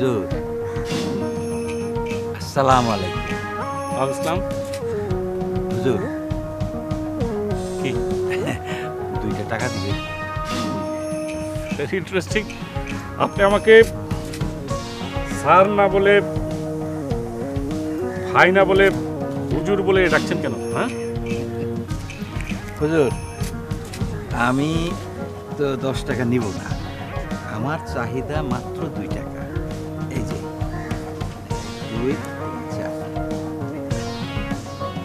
হুজুর আসসালামু আলাইকুম। আসসালাম। হুজুর কি? 2টা টাকা দিবে? Very interesting. আপনি আমাকে স্যার না বলে, ভাই না বলে, হুজুর বলে ডাকছেন কেন? হ্যাঁ, হুজুর আমি তো 10 টাকা নিব না, আমার চাহিদা মাত্র 2 টাকা। এই যে 2, 3, 4,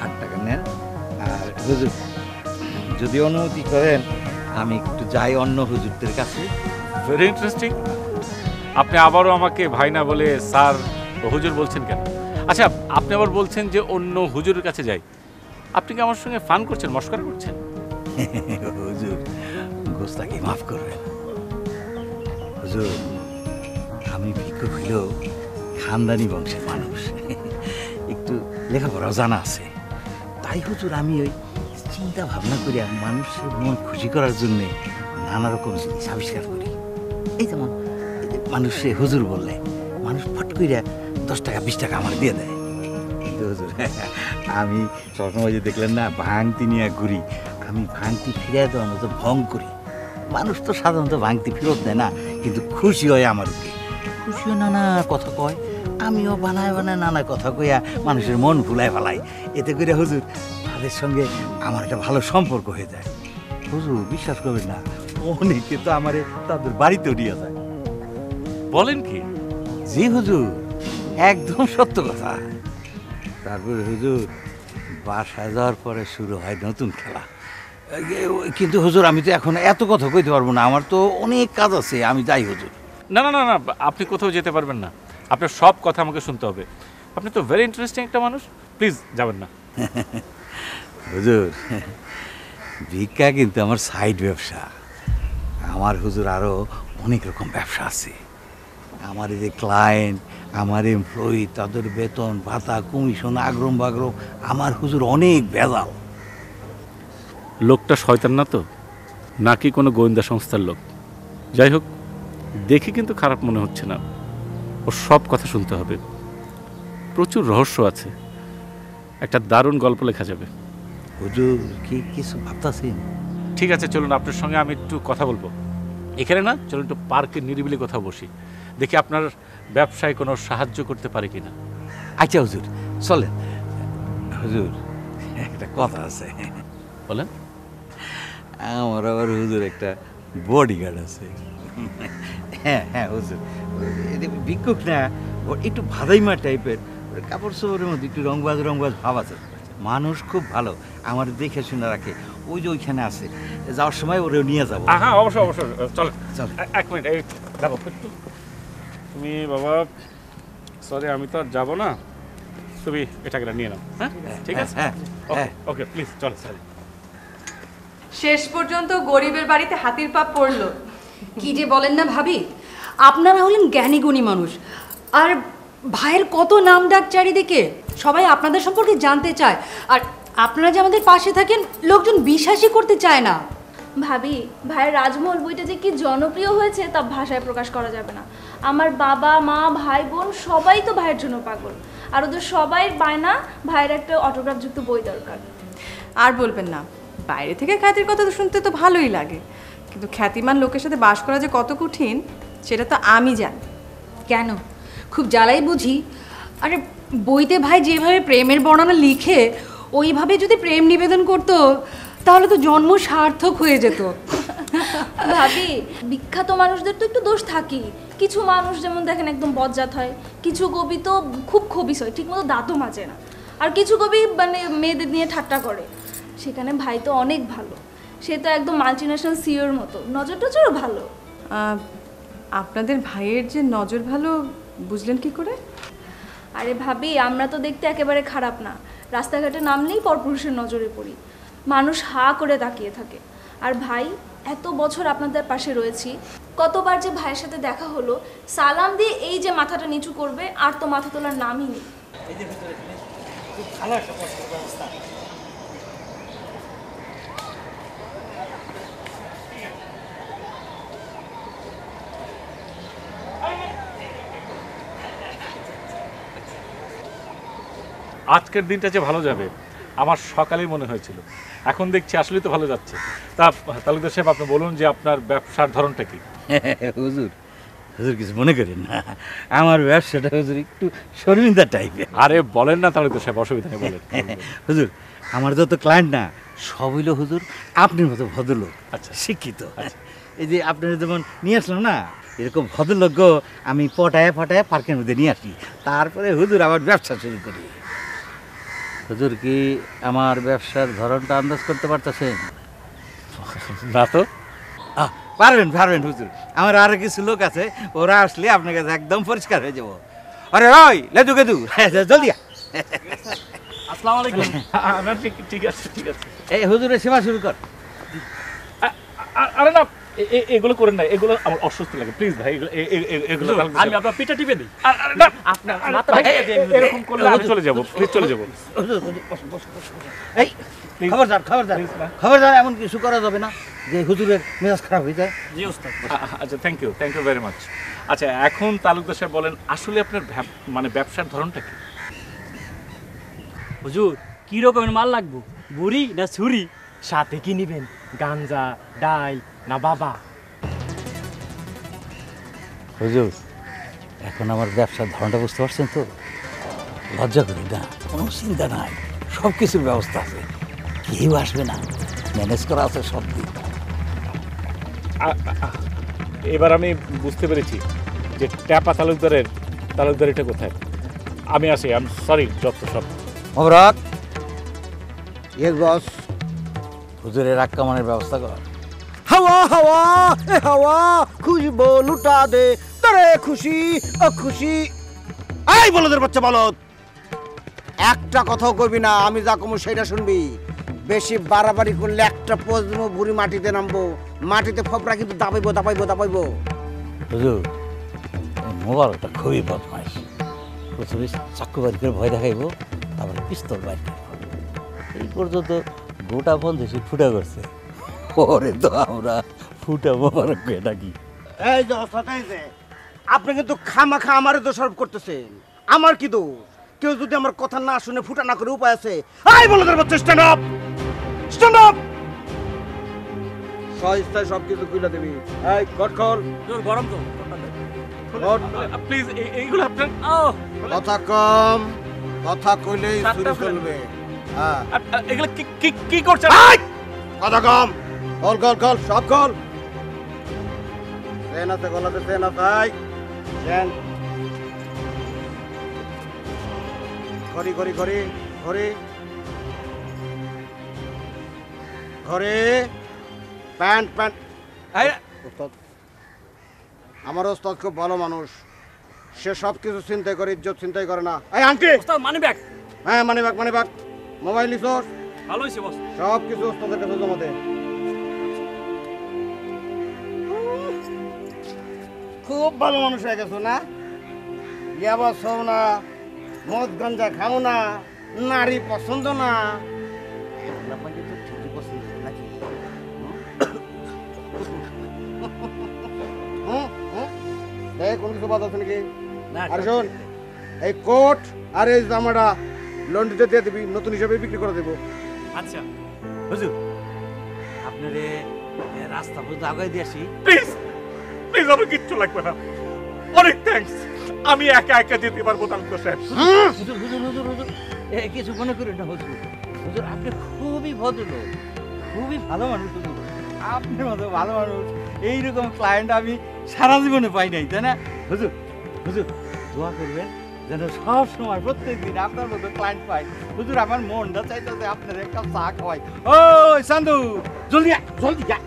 8 টাকা নেন। আর হুজুর যদি অনুমতি করেন আমি একটু যাই অন্য হুজুরদের কাছে। Very interesting. আপনি আবারও আমাকে ভাই না বলে স্যার ও হুজুর বলছেন কেন? আচ্ছা, আপনি আবার বলছেন যে অন্য হুজুরের কাছে যাই। আপনি কি আমার সঙ্গে ফান করছেন, মস্করা করছেন? হুজুর গোস্তাকে মাফ করবেন। হুজুর আমি ভিক্ষুক হইলেও খানদানি বংশের মানুষ, একটু লেখাপড়াও জানা আছে। তাই হুজুর আমি ওই চিন্তা ভাবনা করি মানুষের মন খুশি করার জন্য নানা রকম জিনিস আবিষ্কার করি। এই যেমন মানুষে হুজুর বললে মানুষ ফট কইরা 10 টাকা 20 টাকা আমার দিয়ে দেয়। কিন্তু হুজুর আমি সবসময় যে দেখলেন না ভাঙতি নিয়ে ঘুরি, আমি ভাঙতি ফিরিয়ে দেওয়ার মতো ভং করি। মানুষ তো সাধারণত ভাঙতি ফেরত দেয় না, কিন্তু খুশি হয় আমার উপরে। খুশিও নানা কথা কয়, আমিও বানায় বানায় নানা কথা কইয়া মানুষের মন ভুলায় ফেলাই। এতে করে হুজুর তাদের সঙ্গে আমার একটা ভালো সম্পর্ক হয়ে যায়। হুজুর বিশ্বাস করবেন না, অনেকে তো আমারে তাদের বাড়িতেও নিয়ে যায়। বলেন কি? জি হুজুর, একদম সত্য কথা। তারপরে হুজুর বাসায় যাওয়ার পরে শুরু হয় নতুন খেলা। কিন্তু হুজুর আমি তো এখন এত কথা কইতে পারবো না, আমার তো অনেক কাজ আছে, আমি যাই হুজুর। না না না না, আপনি কোথাও যেতে পারবেন না। আপনার সব কথা আমাকে শুনতে হবে। আপনি তো ভেরি ইন্টারেস্টিং একটা মানুষ, প্লিজ যাবেন না। হুজুর ভিক্ষা কিন্তু আমার সাইড ব্যবসা। আমার হুজুর আরো অনেক রকম ব্যবসা আছে। আমার এই যে ক্লায়েন্ট, আমার এমপ্লয়ি, তাদের বেতন ভাতা কমিশন আগ্রম বাগ্রম, আমার হুজুর অনেক ভেজাল। লোকটা শয়তান না তো, নাকি কোনো গোয়েন্দা সংস্থার লোক? যাই হোক, দেখে কিন্তু খারাপ মনে হচ্ছে না। ওর সব কথা শুনতে হবে। প্রচুর রহস্য আছে, একটা দারুণ গল্প লেখা যাবে। হুজুর কি কিছু ভাবতাছেন? ঠিক আছে, চলুন আপনার সঙ্গে আমি একটু কথা বলবো। এখানে না, চলুন একটু পার্কে নিরিবিলি কথা বসি, দেখি আপনার ব্যবসায় কোনো সাহায্য করতে পারে কিনা। আচ্ছা হুজুর চলেন। হুজুর একটা কথা আছে। বলেন। আমার আবার হুজুর একটা বডিগার্ড আছে। হ্যাঁ হ্যাঁ হুজুর, ভিক্ষুক না, একটু ভাদাইমা টাইপের, কাপড় চোপড়ের মধ্যে একটু রংবাজ রংবাজ ভাব আছে। মানুষ খুব ভালো, আমার দেখে শুনে রাখে। ওই যে ওইখানে আছে, যাওয়ার সময় ওরেও নিয়ে যাবো। হ্যাঁ অবশ্যই অবশ্যই, চল চল। এক মিনিট, এই দেখো একটু। তুমি বাবা, সরি আমি তো আর যাবো না, তুমি এটাকে নিয়ে নাও। হ্যাঁ ঠিক আছে, হ্যাঁ হ্যাঁ ওকে প্লিজ চল। সরি। শেষ পর্যন্ত গরিবের বাড়িতে হাতির পাপ পড়লো। কি যে বলেন না ভাবি, আপনারা হলেন জ্ঞানী গুণী মানুষ, আর ভাইয়ের কত নাম ডাক চারিদিকে, সবাই আপনাদের সম্পর্কে জানতে চায়। আর আপনারা যে আমাদের পাশে থাকেন, লোকজন বিশ্বাসই করতে চায় না। ভাবি, ভাইয়ের রাজমহল বইটা যে কি জনপ্রিয় হয়েছে তা ভাষায় প্রকাশ করা যাবে না। আমার বাবা মা ভাই বোন সবাই তো ভাইয়ের জন্য পাগল, আর ওদের সবাই বায়না ভাইয়ের একটা অটোগ্রাফযুক্ত বই দরকার। আর বলবেন না, বাইরে থেকে খ্যাতির কথা তো শুনতে তো ভালোই লাগে, কিন্তু খ্যাতিমান লোকের সাথে বাস করা যে কত কঠিন সেটা তো আমি জানি। কেন, খুব জ্বালাই বুঝি? আরে বইতে ভাই যেভাবে প্রেমের বর্ণনা লিখে, ওইভাবে যদি প্রেম নিবেদন করতো তাহলে তো জন্ম সার্থক হয়ে যেত। ভাবি, বিখ্যাত মানুষদের তো একটু দোষ থাকেই। কিছু মানুষ যেমন দেখেন একদম বজ্জাত হয়, কিছু কবি তো খুব খবিস হয়, ঠিকমতো দাঁতও মাজে না, আর কিছু কবি মানে মেয়েদের নিয়ে ঠাট্টা করে। সেখানে ভাই তো অনেক ভালো, সে তো একদম মাল্টিন্যাশনাল সিওর মতো, নজর টজরও ভালো। আপনাদের ভাইয়ের যে নজর ভালো বুঝলেন কি করে? আরে ভাবি, আমরা তো দেখতে একেবারে খারাপ না, রাস্তাঘাটে নামলেই পরপুরুষের নজরে পড়ি, মানুষ হা করে তাকিয়ে থাকে। আর ভাই, এত বছর আপনাদের পাশে রয়েছি, কতবার যে ভাইয়ের সাথে দেখা হলো, সালাম দিয়ে এই যে মাথাটা নিচু করবে, আর তো মাথা তোলার নামই নেই। আজকের দিনটা যে ভালো যাবে আমার সকালেই মনে হয়েছিল, এখন দেখছি আসলেই তো ভালো যাচ্ছে। তা তালুকদার সাহেব, আপনি বলুন যে আপনার ব্যবসার ধরনটা কি? হুজুর, হুজুর কিছু মনে করেন না, আমার ব্যবসাটা হুজুর একটু শর্মিন্দা টাইপের। আরে বলেন না তালুকদার সাহেব, অসুবিধা নেই, বলেন। হুজুর, আমার যত ক্লায়েন্ট না সব হইল হুজুর আপনার মতো ভদ্রলোক, আচ্ছা। শিক্ষিত। এই যে আপনারা যেমন নিয়ে আসলাম না, এরকম ভদ্রলোক আমি পটায় ফটায় পার্কের মধ্যে নিয়ে আসি, তারপরে হুজুর আবার ব্যবসা শুরু করি। হুজুর কি আমার ব্যবসার ধরনটা আন্দাজ করতে পারতেছেন? না তো। পারবেন পারবেন হুজুর, আমার আরো কিছু লোক আছে, ওরা আসলে আপনার কাছে একদম পরিষ্কার হয়ে যাবো। আরে ওই লেদু গেদু, জলদি আসসালামু আলাইকুম। না, ঠিক আছে, ঠিক আছে। এই হুজুরের সেবা শুরু কর। আরে না, এগুলো করেন না, এগুলো আমার অস্বস্তি লাগে, প্লিজ ভাই। এগুলো আমি আপনার পিঠা টিপে দিই। আপনার এরকম করলে আমি চলে যাবো, প্লিজ চলে যাবো। এই খবরদার খবরদার খবরদার, এমন কিছু করা যাবে না যে হুজুরের মেজাজ খারাপ হয়ে যায়। জি ওস্তাদ। আচ্ছা, থ্যাংক ইউ ভেরি মাচ। আচ্ছা, এখন তালুকদার সাহেব বলেন, আসলে আপনার মানে ব্যবসার ধরনটা কি? হুজুর কি রকমের মাল লাগবো, বুড়ি না ছুরি? সাথে কি নিবেন, গাঞ্জা, ডাই না বাবা? হুজুর, এখন আমার ব্যবসার ধরনটা বুঝতে পারছেন তো? লজ্জা করি না, কোনো চিন্তা নাই, সব কিছুর ব্যবস্থা আছে, কেউ আসবে না, ম্যানেজ করা আছে সব দিক। এবার আমি বুঝতে পেরেছি যে ট্যাপা তালুকদারিটা কোথায়। আমি আসি, আই এম সরি, যত সব। অবরাক, ইয়েস বস। হুজুরের রাগ কামানের ব্যবস্থা কর। हवा हवा ए हवा खुशबू लुटा दे तेरे खुशी ও খুশি। এই বলদের বাচ্চা বলদ, একটা কথাও কইবি না, আমি যা কমু সেটা শুনবি। বেশি বাড়াবাড়ি করলে একটা পোজ দিব, বুড়ি মাটিতে নামবো, মাটিতে ফপরা কিন্তু দাবাইবো দাবাইবো দাবাইবো। হুজুর, মোবারকটা খুবই বদমাইশ, প্রথমে চাকু বাড়ি করে ভয় দেখাইবো, তারপরে পিস্তল বাড়ি করবো। এই পর্যন্ত গোটা পঞ্চাশি ফুটা করছে, পরে তো আমরা ফুটা মোবারক হয়ে ডাকি। এই যে অবস্থাটাই যে আপনি কিন্তু খামাখা আমারে দোষারোপ করতেছেন। আমার কি দোষ? কেউ যদি আমার কথা না শুনে ফুটা না করে উপায় আছে? এই বলদের বাচ্চা, স্ট্যান্ড আপ, স্ট্যান্ড আপ। সহিস্তায় সব কিছু খুলে দিবি। এই কট খোল। গরম তো প্লিজ, এইগুলো আপনার কথা কম, কথা কইলেই চুরি চলবে। হ্যাঁ, এগুলো কি করছেন? কথা কম, কল কল কল, সব কল। ট্রেন আছে, গলাতে ট্রেন আছে, ট্রেন। ঘড়ি ঘড়ি ঘড়ি ঘড়ি ঘড়ি, প্যান্ট প্যান্ট। ওস্তাদ, আমার ওস্তাদ খুব ভালো মানুষ, সে সব কিছু চিন্তাই করে, ইজ্জত চিন্তাই করে না। এই আন্টি, ওস্তাদ মানি ব্যাগ। হ্যাঁ মানি ব্যাগ, মোবাইল নিছোস, ভালো হইছে বস। সব কিছু ওস্তাদের কাছে জমা দে। খুব ভালো মানুষ হয়ে গেছো না? ইয়াবা ছৌ না, মদ গাঞ্জা খাও না, নারী পছন্দ না। আপনাকে তো ঠিকই পছন্দ নাকি? কোন কিছু বাদ আছে নাকি? আর শোন, এই কোট আর এই জামাটা লন্ড্রিতে দিয়ে দিবি, নতুন হিসাবে বিক্রি করে দেবো। আচ্ছা হুজুর, আপনারে রাস্তা পর্যন্ত আগাই দিয়ে আসি। প্লিজ প্লিজ, আমার কিচ্ছু লাগবে না, অনেক থ্যাঙ্কস, আমি একা একা যেতে পারবো তালুকদার সাহেব। হুজুর হুজুর হুজুর হুজুর, কিছু মনে করেন না হুজুর। হুজুর, আপনি খুবই ভদ্রলোক, খুবই ভালো মানুষ হুজুর, আপনার মতো ভালো মানুষ এইরকম ক্লায়েন্ট আমি সারা জীবনে পাই নাই, তাই না হুজুর? হুজুর, দোয়া করবেন যেন সব সময় প্রত্যেক দিন আপনার মতো ক্লায়েন্ট পাই। হুজুর, আমার মনটা চাইতেছে আপনার একটা চা খাওয়াই। ও সান্ধু, জলদি আয়, জলদি যা।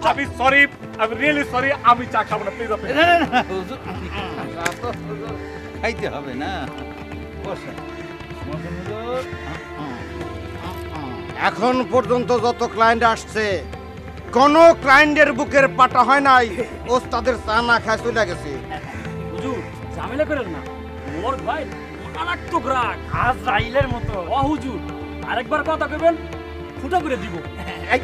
আমি সরি, আমি রিয়েলি সরি, আমি চা খাবো না, প্লিজ। আপনি না না না হুজুর, চা তো হুজুর খাইতে হবে না, বসেন বসেন হুজুর। এখন পর্যন্ত যত ক্লায়েন্ট আসছে, কোন ক্লায়েন্টের বুকের পাটা হয় নাই ওস্তাদের চা না খায় চলে গেছে। হুজুর ঝামেলা করেন না, মোর ভাই মারাত্মক রাগ, আজরাইলের মতো। ও হুজুর, আরেকবার কথা কইবেন, ফুটা করে দিব। এই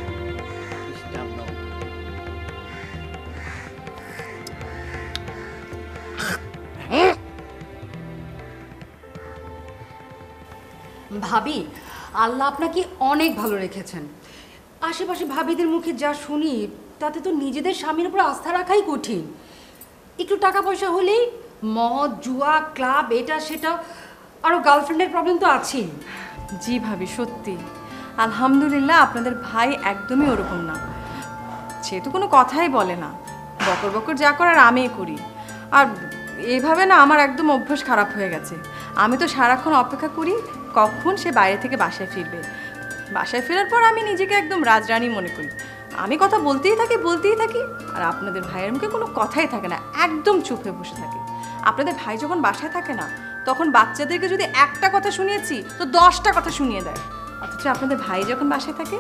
ভাবি, আল্লাহ আপনাকে অনেক ভালো রেখেছেন। আশেপাশে ভাবিদের মুখে যা শুনি তাতে তো নিজেদের স্বামীর উপর আস্থা রাখাই কঠিন। একটু টাকা পয়সা হলেই মদ, জুয়া, ক্লাব, এটা সেটা, আরও গার্লফ্রেন্ডের প্রবলেম তো আছেই। জি ভাবি, সত্যি আলহামদুলিল্লাহ আপনাদের ভাই একদমই ওরকম না। সে তো কোনো কথাই বলে না, বকর বকর যা করার আমিই করি। আর এইভাবে না আমার একদম অভ্যাস খারাপ হয়ে গেছে। আমি তো সারাক্ষণ অপেক্ষা করি কখন সে বাইরে থেকে বাসায় ফিরবে। বাসায় ফেরার পর আমি নিজেকে একদম রাজরানী মনে করি। আমি কথা বলতেই থাকি, আর আপনাদের ভাইয়ের মুখে কোনো কথাই থাকে না, একদম চুপ হয়ে বসে থাকে। আপনাদের ভাই যখন বাসায় থাকে না, তখন বাচ্চাদেরকে যদি একটা কথা শুনিয়েছি তো 10টা কথা শুনিয়ে দেয়। অথচ আপনাদের ভাই যখন বাসায় থাকে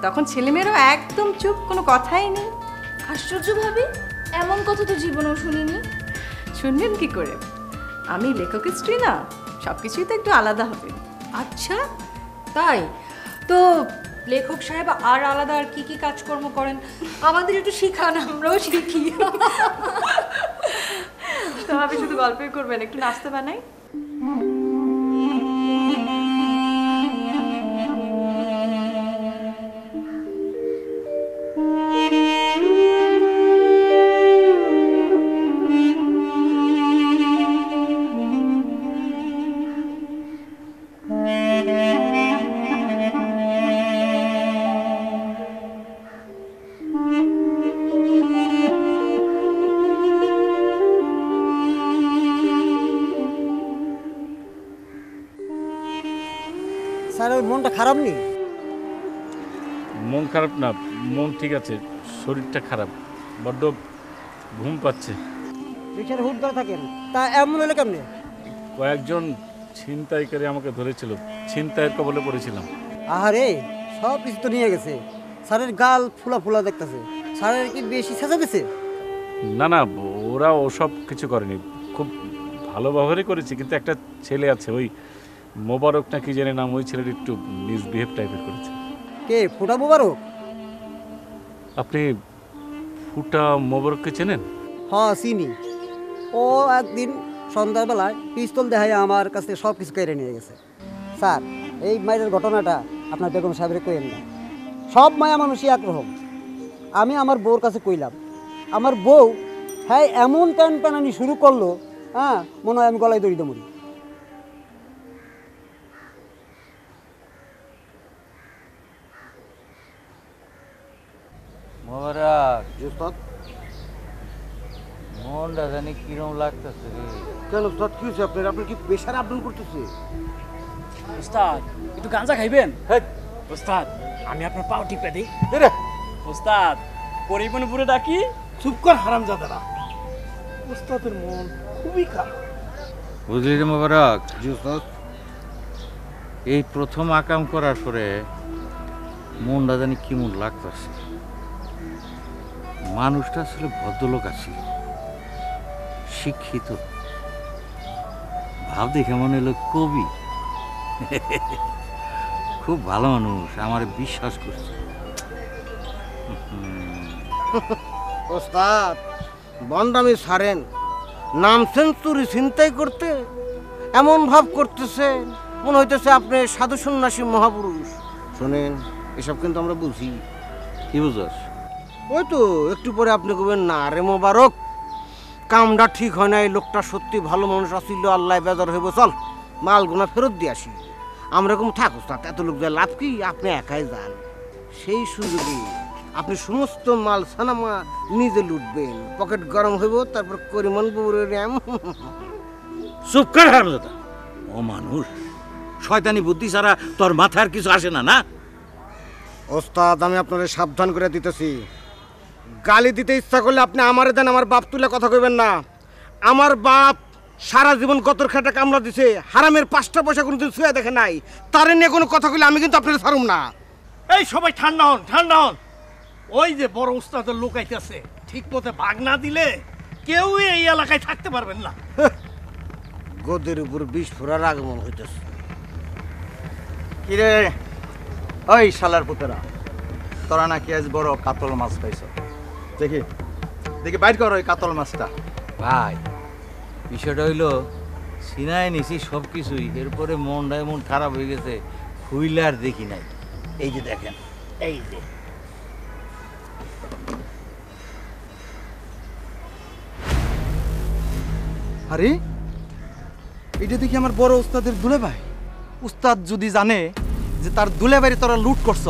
তখন ছেলেমেয়েরাও একদম চুপ, কোনো কথাই নেই। আশ্চর্য ভাবি, এমন কথা তো জীবনেও শুনিনি। শুনবেন কি করে? আমি লেখকের স্ত্রী না, সব কিছুই তো একটু আলাদা হবে। আচ্ছা, তাই তো লেখক সাহেব আর আলাদা আর কি কি কাজকর্ম করেন আমাদের একটু শিখান, আমরাও শিখি। তো আপনি শুধু গল্পই করবেন, একটু নাচতে বানাই। স্যার ওর মনটা খারাপ নেই? মন খারাপ না, মন ঠিক আছে, শরীরটা খারাপ, বড্ড ঘুম পাচ্ছে। রিক্সার হুট করে থাকেন, তা এমন হলে কেমনে? কয়েকজন ছিনতাইকারী আমাকে ধরেছিল, ছিনতাইয়ের কবলে পড়েছিলাম। আহারে, সব কিছু তো নিয়ে গেছে। স্যারের গাল ফুলা ফুলা দেখতেছে। স্যারের কি বেশি সাজা দিছে? না না, ওরা ওসব কিছু করেনি, খুব ভালো ব্যবহারই করেছে। কিন্তু একটা ছেলে আছে, ওই মোবারক না কি জানি নাম, ওই ছেলের একটু মিসবিহেভ টাইপের করেছে। কে, ফুটা মোবারক? আপনি ফুটা মোবারককে চেনেন? হ্যাঁ চিনি। ও একদিন সন্ধ্যাবেলায় পিস্তল দেখায় আমার কাছ থেকে সব কিছু কেড়ে নিয়ে গেছে। স্যার, এই মায়ের ঘটনাটা আপনার বেগম সাহেবের কইেন না। সব মায়া মানুষই একরকম। আমি আমার বউর কাছে কইলাম, আমার বউ হ্যাঁ এমন টান টানানি শুরু করলো, হ্যাঁ মনে হয় আমি গলায় দড়িতে মরি। মোবারক, মনটা জানি কিরম লাগতেছে রে। কেন উস্তাদ, কি হয়েছে আপনার? আপনি কি প্রেশার আপডাউন করতেছে? ওস্তাদ একটু গাঁজা খাইবেন? ওস্তাদ আমি আপনার পাও টিপে দিই। ওস্তাদ পরিমণপুরে ডাকি। চুপ কর হারামজাদারা, ওস্তাদের মন খুবই খারাপ। বুঝলি রে মোবারক, এই প্রথম আকাম করার পরে মনটা জানি কেমন লাগতেছে। মানুষটা আসলে ভদ্রলোক আছিল, শিক্ষিত, ভাব দেখে মনে হলো কবি। খুব ভালো মানুষ, আমার বিশ্বাস করছে। ওস্তাদ বন্ডামি ছাড়েন, নাম সেঞ্চুরি ছিনতাই করতে এমন ভাব করতেছে মনে হইতেছে আপনি সাধু সন্ন্যাসী মহাপুরুষ। শোনেন, এসব কিন্তু আমরা বুঝি। কি বুঝস? ওই তো একটু পরে আপনি কবেন, না রে মোবারক, কামটা ঠিক হয় না, এই লোকটা সত্যি ভালো মানুষ আসিল, আল্লাহ বেজার হইব, চল মালগুনা ফেরত দিয়ে আসি। আমরা এরকম থাক ওস্তাদ, এত লোক যায় লাভ কি? আপনি একাই যান, সেই সুযোগে আপনি সমস্ত মাল সানামা নিজে লুটবেন, পকেট গরম হইব, তারপর করিমন বউরে র্যাম। চুপ কর হারামজাদা, ও মানুষ, শয়তানি বুদ্ধি ছাড়া তোর মাথায় আর কিছু আসে না না? ওস্তাদ আমি আপনাদের সাবধান করে দিতেছি, গালি দিতে ইচ্ছা করলে আপনি আমারে দেন, আমার বাপ তুলে কথা কইবেন না। আমার বাপ সারা জীবন গতর খেটা কামলা দিছে, হারামের 5টা পয়সা কোনোদিন ছুঁয়ে দেখে নাই। তারে নিয়ে কোনো কথা কইলে আমি কিন্তু আপনাদের ছাড়ুম না। এই সবাই ঠান্ডা হন, ঠান্ডা হন। ওই যে বড় উস্তাদের লোক আইতেছে, ঠিক মতো ভাগ না দিলে কেউই এই এলাকায় থাকতে পারবেন না। গদের উপর বিষ ফোড়ার আগমন হইতেছে। কিরে ওই শালার পুতেরা, তোরা নাকি আজ বড় কাতল মাছ পাইছ? দেখি দেখি বাইর কর ওই কাতল মাছটা। ভাই, বিষয়টা হইল সিনায় নিছি সব কিছুই, এরপরে মনটা এমন খারাপ হয়ে গেছে, খুইলে আর দেখি নাই। এই যে দেখেন, এই যে আরে এটা দেখি আমার বড় উস্তাদের দুলাভাই। উস্তাদ যদি জানে যে তার দুলাভাইরে তোরা লুট করছ,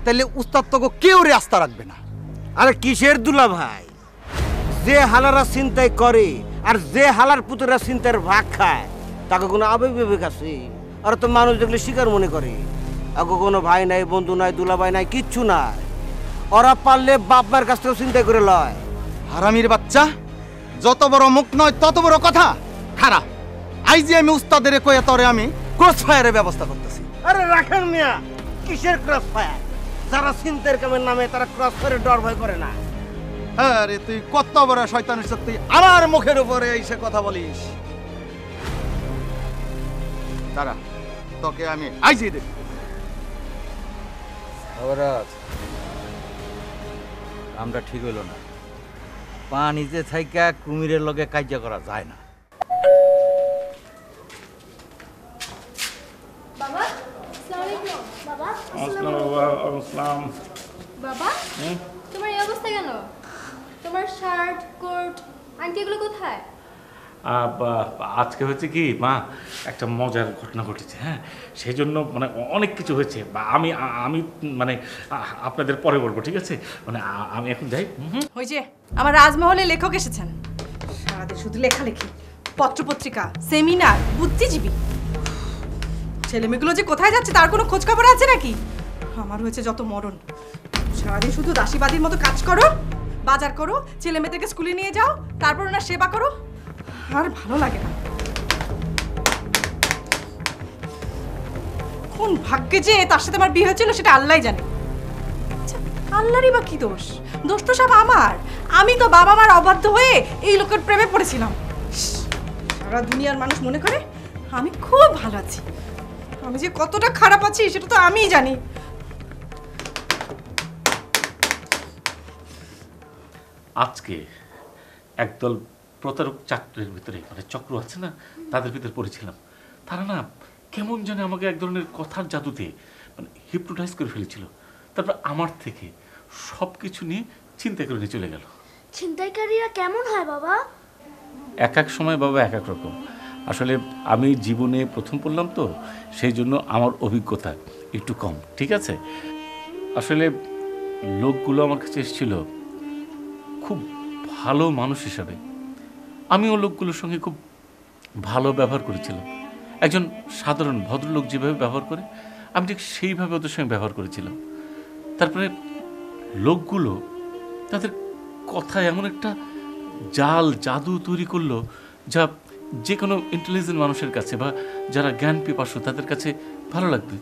তাহলে উস্তাদ তোকে কেউ রে আস্থা রাখবে না। আরে কিসের দুলা ভাই? যে হালারা চিন্তাই করে আর যে হালার পুতরা চিন্তার ভাগ খায় তাকে কোনো আবেগ বিবেক আছে? আর তো মানুষ দেখলে শিকার মনে করে। আগে কোনো ভাই নাই, বন্ধু নাই, দুলা ভাই নাই, কিচ্ছু নাই। ওরা পারলে বাপ মার কাছ থেকেও চিন্তা করে লয়। হারামির বাচ্চা, যত বড় মুখ নয় তত বড় কথা। খারাপ, আই যে আমি উস্তাদের কয়ে তরে আমি ক্রস ফায়ারের ব্যবস্থা করতেছি। আরে রাখেন মিয়া, কিসের ক্রস ফায়ার? যারা চিন্তার কামের নামে তারা ক্রস ফায়ারের ডর ভয় করে না। আরে তুই কত বড় শয়তান তুই আমার মুখের উপরে এসে কথা বলিস। দাঁড়া, তোকে আমি আইজি দেখ। খবরাজ, আমরা ঠিক হইল না। পানিতে থাইকা কুমিরের লগে কার্য করা যায় না। বাবা আসসালামু আলাইকুম। বাবা আসসালাম। বাবা তোমার এই অবস্থা কেন? তোমার শার্ট কোট আন্টি এগুলো কোথায়? আজকে হয়েছে কি মা, একটা মজার ঘটনা ঘটেছে। হ্যাঁ, সেই জন্য মানে অনেক কিছু হয়েছে। আমি আমি মানে আপনাদের পরে বলবো, ঠিক আছে? মানে আমি এখন যাই। ওই যে আমার রাজমহলে লেখক এসেছেন, সারাদিন শুধু লেখালেখি, পত্রপত্রিকা, সেমিনার, বুদ্ধিজীবী। ছেলেমেয়েগুলো যে কোথায় যাচ্ছে তার কোনো খোঁজ খবর আছে নাকি? আমার হয়েছে যত মরণ। সারাদিন শুধু দাসীবাদীর মতো কাজ করো, বাজার করো, ছেলে মেয়েদেরকে স্কুলে নিয়ে যাও, তারপর ওনার সেবা করো। আর ভালো লাগে না। কোন ভাগ্যে যে তার সাথে আমার বিয়ে হয়েছিল সেটা আল্লাহই জানে। আচ্ছা, আল্লাহরই বা কি দোষ? দোষ তো সব আমার। আমি তো বাবা মার অবাধ্য হয়ে এই লোকের প্রেমে পড়েছিলাম। সারা দুনিয়ার মানুষ মনে করে আমি খুব ভালো আছি। আমি যে কতটা খারাপ আছি সেটা তো আমিই জানি। আজকে একদল প্রতারক চাকরির ভিতরে, মানে চক্র আছে না, তাদের ভিতরে পড়েছিলাম। তারা না কেমন জানে আমাকে এক ধরনের কথার জাদুতে মানে হিপনোটাইজ করে ফেলেছিল। তারপর আমার থেকে সব কিছু নিয়ে চিন্তা করে নিয়ে চলে গেল। ছিনতাইকারীরা কেমন হয় বাবা? এক এক সময় বাবা এক এক রকম। আসলে আমি জীবনে প্রথম পড়লাম তো, সেই জন্য আমার অভিজ্ঞতা একটু কম, ঠিক আছে? আসলে লোকগুলো আমার কাছে এসেছিল খুব ভালো মানুষ হিসাবে। আমিও লোকগুলোর সঙ্গে খুব ভালো ব্যবহার করেছিলাম। একজন সাধারণ ভদ্রলোক যেভাবে ব্যবহার করে আমি ঠিক সেইভাবে ওদের সঙ্গে ব্যবহার করেছিলাম। তারপরে লোকগুলো তাদের কথায় এমন একটা জাল জাদু তৈরি করলো যা যে কোনো ইন্টেলিজেন্ট মানুষের কাছে বা যারা জ্ঞান পিপাসু তাদের কাছে ভালো লাগবে।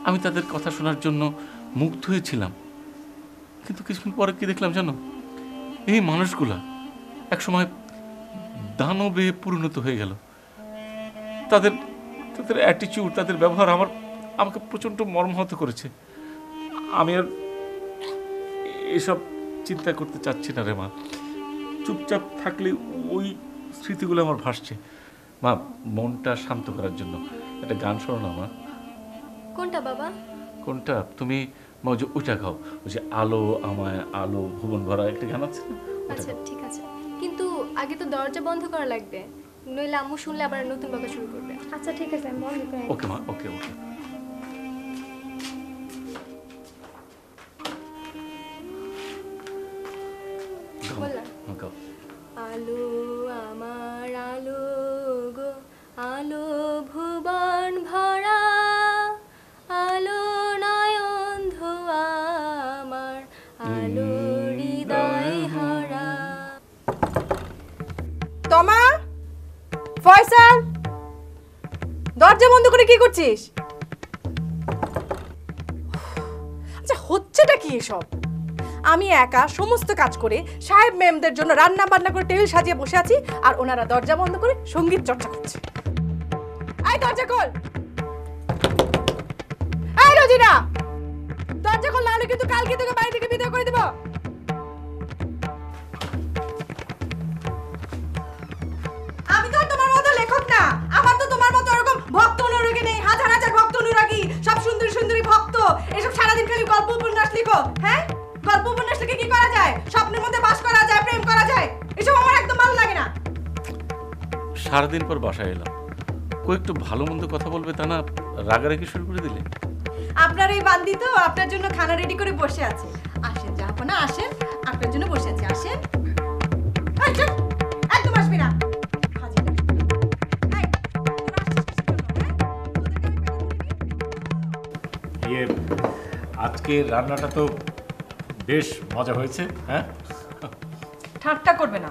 আমি তাদের কথা শোনার জন্য মুগ্ধ হয়েছিলাম। কিন্তু কিছুক্ষণ পরে কি দেখলাম জানো? এই মানুষগুলা একসময় দানবে পরিণত হয়ে গেল। তাদের তাদের অ্যাটিটিউড, তাদের ব্যবহার আমাকে প্রচণ্ড মর্মাহত করেছে। আমি আর এসব চিন্তা করতে চাচ্ছি না রে মা। চুপচাপ থাকলে ওই স্মৃতিগুলো আমার ভাসছে। মা, মনটা শান্ত করার জন্য একটা গান শোনো না মা। কোনটা বাবা? কোনটা? তুমি মা ওই যে ওইটা গাও, ওই যে আলো আমায় আলো ভুবন ভরা একটা গান আছে না? আচ্ছা ঠিক আছে, কিন্তু আগে তো দরজা বন্ধ করা লাগবে, নইলে আম্মু শুনলে আবার নতুন বকা শুরু করবে। আচ্ছা ঠিক আছে, আমি বন্ধ করে। ওকে মা, ওকে ওকে। বললাম গাও। আলো আমার আলো গো, আলো ভুবন ভরা, আলো নয়ন ধোয়া আমার, আলো হৃদয় হরা। তমা, ফয়সাল, দরজা বন্ধ করে কি করছিস? আচ্ছা, হচ্ছেটা কি এসব? আমি একা সমস্ত কাজ করে সাহেব ম্যামদের জন্য রান্না বান্না করে টেবিল সাজিয়ে বসে আছি, আর ওনারা দরজা বন্ধ করে সঙ্গীত চর্চা করছে। এই দরজা খোল! এই রোজিনা, দরজা খোল, নাহলে কিন্তু কালকে তোকে বাড়ি থেকে বিদায় করে দেব। আমি তো তোমার মতো লেখক না, আমার খালি গল্প উপন্যাস লিখো? হ্যাঁ, গল্প উপন্যাস লিখে কি করা যায়? স্বপ্নের মধ্যে বাস করা যায়, প্রেম করা যায়, এসব আমার একদম ভালো লাগে না। সারাদিন পর বাসায় এলাম, কই একটু ভালো মন্দ কথা বলবে তা না রাগারাগি শুরু করে দিলে। আপনার এই বান্দি তো আপনার জন্য খানা রেডি করে বসে আছে। আসেন জাহাপনা, আসেন, আপনার জন্য বসে আছে, আসেন। এই চুপ, একদম আসবি না। আজকে রান্নাটা তো বেশ মজা হয়েছে। হ্যাঁ, ঠাট্টা করবে না,